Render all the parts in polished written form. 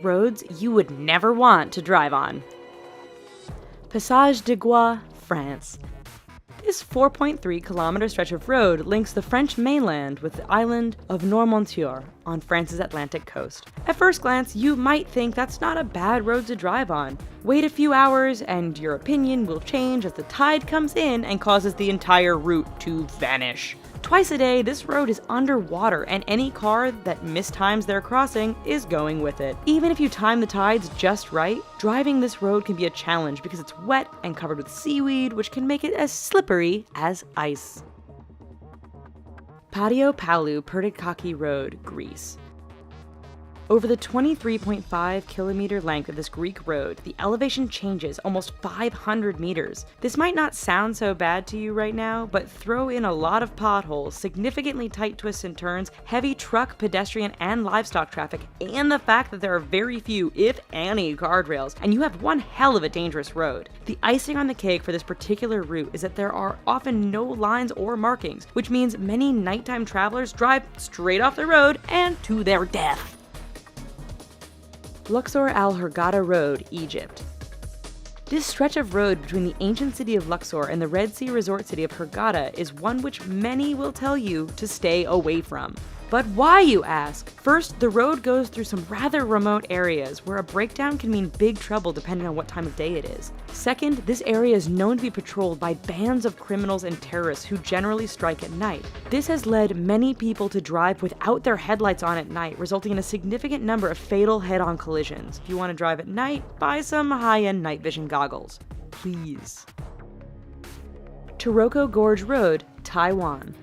roads you would never want to drive on. Passage de Gois, France. This 4.3-kilometer stretch of road links the French mainland with the island of Noirmoutier on France's Atlantic coast. At first glance, you might think that's not a bad road to drive on. Wait a few hours and your opinion will change as the tide comes in and causes the entire route to vanish. Twice a day, this road is underwater, and any car that mistimes their crossing is going with it. Even if you time the tides just right, driving this road can be a challenge because it's wet and covered with seaweed, which can make it as slippery as ice. Patio Palu Pertikachi Road, Greece. Over the 23.5-kilometer length of this Greek road, the elevation changes almost 500 meters. This might not sound so bad to you right now, but throw in a lot of potholes, significantly tight twists and turns, heavy truck, pedestrian, and livestock traffic, and the fact that there are very few, if any, guardrails, and you have one hell of a dangerous road. The icing on the cake for this particular route is that there are often no lines or markings, which means many nighttime travelers drive straight off the road and to their death. Luxor Al Hurghada Road, Egypt. This stretch of road between the ancient city of Luxor and the Red Sea resort city of Hurghada is one which many will tell you to stay away from. But why, you ask? First, the road goes through some rather remote areas where a breakdown can mean big trouble depending on what time of day it is. Second, this area is known to be patrolled by bands of criminals and terrorists who generally strike at night. This has led many people to drive without their headlights on at night, resulting in a significant number of fatal head-on collisions. If you want to drive at night, buy some high-end night vision goggles. Please. Taroko Gorge Road, Taiwan.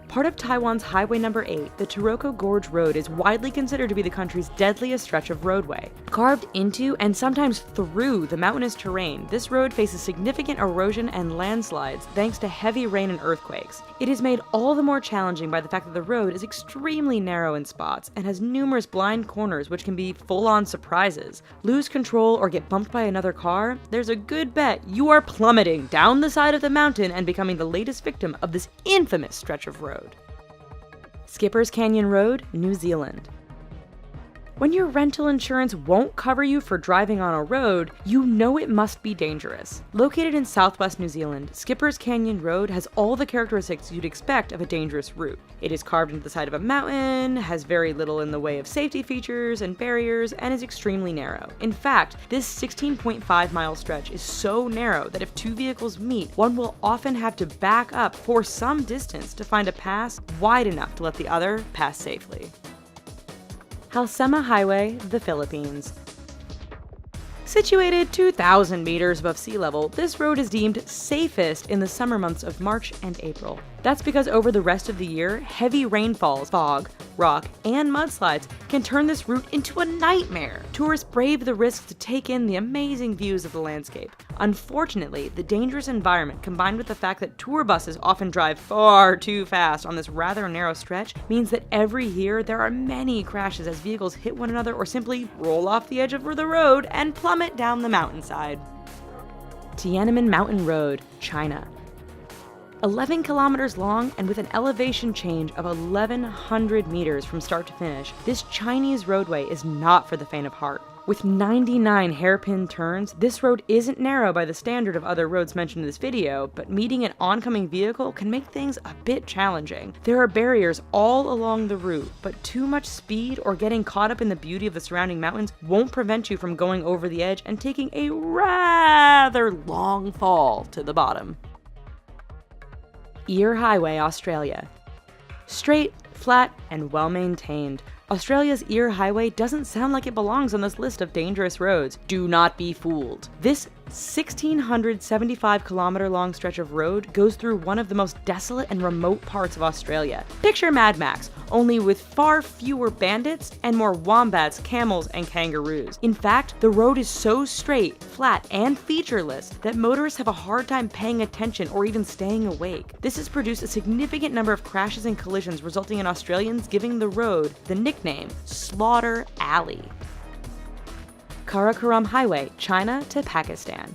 Part of Taiwan's Highway No. 8, the Taroko Gorge Road is widely considered to be the country's deadliest stretch of roadway. Carved into and sometimes through the mountainous terrain, this road faces significant erosion and landslides thanks to heavy rain and earthquakes. It is made all the more challenging by the fact that the road is extremely narrow in spots and has numerous blind corners which can be full-on surprises. Lose control or get bumped by another car? There's a good bet you are plummeting down the side of the mountain and becoming the latest victim of this infamous stretch of road. Skipper's Canyon Road, New Zealand. When your rental insurance won't cover you for driving on a road, you know it must be dangerous. Located in southwest New Zealand, Skipper's Canyon Road has all the characteristics you'd expect of a dangerous route. It is carved into the side of a mountain, has very little in the way of safety features and barriers, and is extremely narrow. In fact, this 16.5-mile stretch is so narrow that if two vehicles meet, one will often have to back up for some distance to find a pass wide enough to let the other pass safely. Halsema Highway, the Philippines. Situated 2,000 meters above sea level, this road is deemed safest in the summer months of March and April. That's because over the rest of the year, heavy rainfalls, fog, rock, and mudslides can turn this route into a nightmare. Tourists brave the risks to take in the amazing views of the landscape. Unfortunately, the dangerous environment combined with the fact that tour buses often drive far too fast on this rather narrow stretch means that every year there are many crashes as vehicles hit one another or simply roll off the edge of the road and plummet down the mountainside. Tiananmen Mountain Road, China. 11 kilometers long and with an elevation change of 1,100 meters from start to finish, this Chinese roadway is not for the faint of heart. With 99 hairpin turns, this road isn't narrow by the standard of other roads mentioned in this video, but meeting an oncoming vehicle can make things a bit challenging. There are barriers all along the route, but too much speed or getting caught up in the beauty of the surrounding mountains won't prevent you from going over the edge and taking a rather long fall to the bottom. Eyre Highway, Australia. Straight, flat, and well-maintained, Australia's Eyre Highway doesn't sound like it belongs on this list of dangerous roads. Do not be fooled. This 1,675-kilometer long stretch of road goes through one of the most desolate and remote parts of Australia. Picture Mad Max, only with far fewer bandits and more wombats, camels, and kangaroos. In fact, the road is so straight, flat, and featureless that motorists have a hard time paying attention or even staying awake. This has produced a significant number of crashes and collisions, resulting in Australians giving the road the nickname Slaughter Alley. Karakoram Highway, China to Pakistan.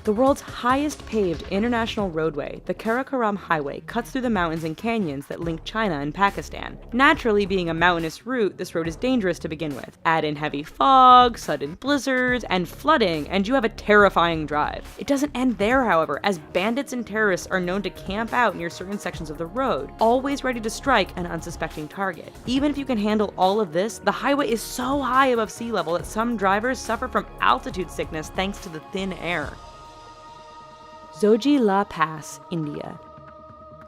The world's highest paved international roadway, the Karakoram Highway, cuts through the mountains and canyons that link China and Pakistan. Naturally, being a mountainous route, this road is dangerous to begin with. Add in heavy fog, sudden blizzards, and flooding, and you have a terrifying drive. It doesn't end there, however, as bandits and terrorists are known to camp out near certain sections of the road, always ready to strike an unsuspecting target. Even if you can handle all of this, the highway is so high above sea level that some drivers suffer from altitude sickness thanks to the thin air. Zojila Pass, India.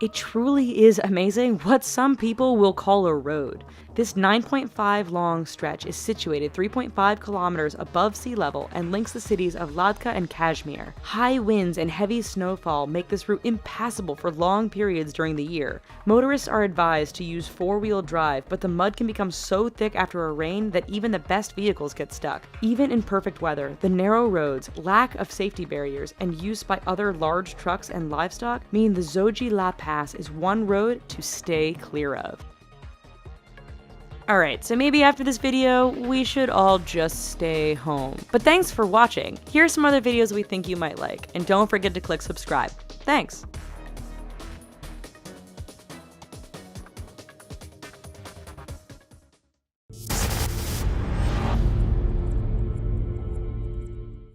It truly is amazing what some people will call a road. This 9.5 long stretch is situated 3.5 kilometers above sea level and links the cities of Ladakh and Kashmir. High winds and heavy snowfall make this route impassable for long periods during the year. Motorists are advised to use four-wheel drive, but the mud can become so thick after a rain that even the best vehicles get stuck. Even in perfect weather, the narrow roads, lack of safety barriers, and use by other large trucks and livestock mean the Zojila Pass is one road to stay clear of. Alright, so maybe after this video, we should all just stay home. But thanks for watching. Here are some other videos we think you might like, and don't forget to click subscribe. Thanks!